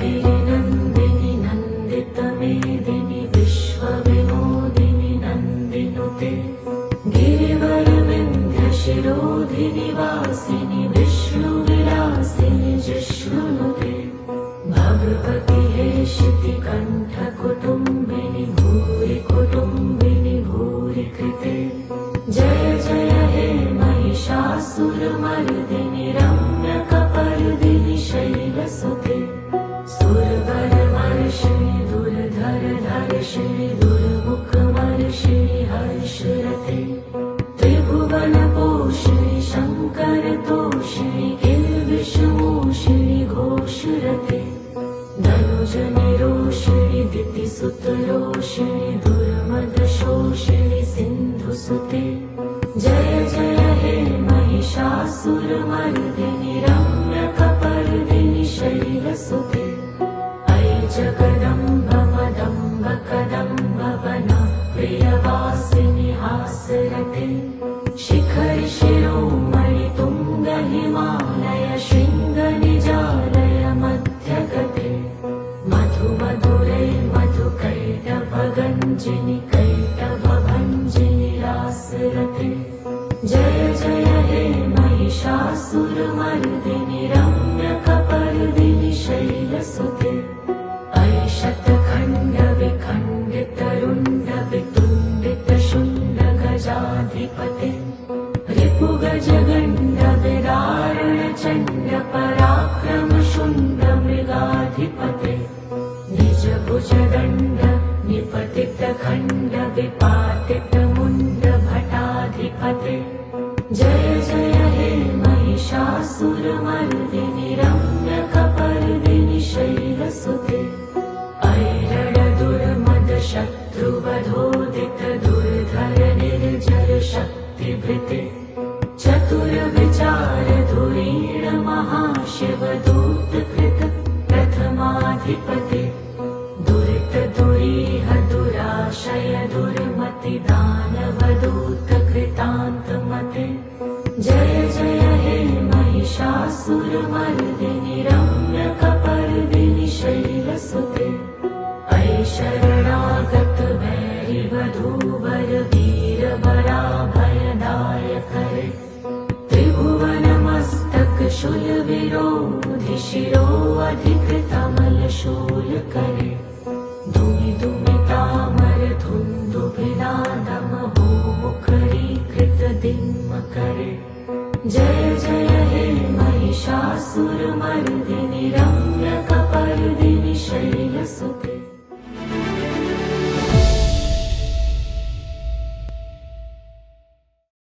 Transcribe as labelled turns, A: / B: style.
A: गिरिनन्दिनि नन्दितमेदिनि विश्वविनोदिनि नन्दिनुते गिरिवरविन्ध्यशिरोधिनि वासिनि विष्णुविलासिनि जिष्णुनुते भगवति हेशिति कण्ठकुटुम्बिनि भूरि कुटुम्बिनि भूरि कृते जय जय हे महिषासुरमर्दिनि रम्यकपर्दिनि शैलसुते सुरवरवर्षिणि दुर्धरधर्षिणि दुर्मुखमर्षिणि हर्षरते त्रिभुवनपोषिणि शङ्करतोषिणि किल्बिषमोषिणि घोषरते धनुजनिरोषिणि दितिसुतरोषिणि दुर्मदशोषिणि सिन्धुसुते जय जय हे महिषासुरमर्दिनि रम्यकपर्दिनि शैलसुते अयि जगदम्ब मदम्ब कदम्ब वन प्रियवासिनि हासरते शिखरि शिरोमणि तुङ्ग हिमालय शृङ्ग निजालय मध्यगते मधु मधुरै मधुकैटभगञ्जिनि कैटभभञ्जिनि रासरते जय जय हे महिषासुरमर्दिनि रम्यकपर्दिनि शैलसुते अयि शतखण्ड विखण्डित रुण्ड वितुण्डित शुण्ड गजाधिपते रिपुगजगण्ड विदारण चण्ड पराक्रम शुण्ड मृगाधिपते निज भुजदण्ड निपतित खण्ड विपातित मुण्ड भटाधिपते जय जय हे महिषासुरमर्दिनि रम्यकपर्दिनि शैलसुते ऐरणदुर्मद शत्रुवधोदित दुर्धर निर्जर शक्तिभृते चतुरविचार धुरीण महाशिवदूतकृत प्रथमाधिपते दुरित दुरीह दुराशय दुर्मति दानवदूत कृतान्तमते जय जय हे महिषासुरमर्दिनि रम्यकपर्दिनि शैलसुते अयि शरणागत वैरिवधूवर वीरवराभयदायक रे त्रिभुवनमस्तक शूलविरोधि शिरो अधिकृतमल शूलकरे दुमि दुमितामर धुन्दुभिनादमहो मुखरीकृत दिङ्मकरे जय जय हे महिषासुरमर्दिनि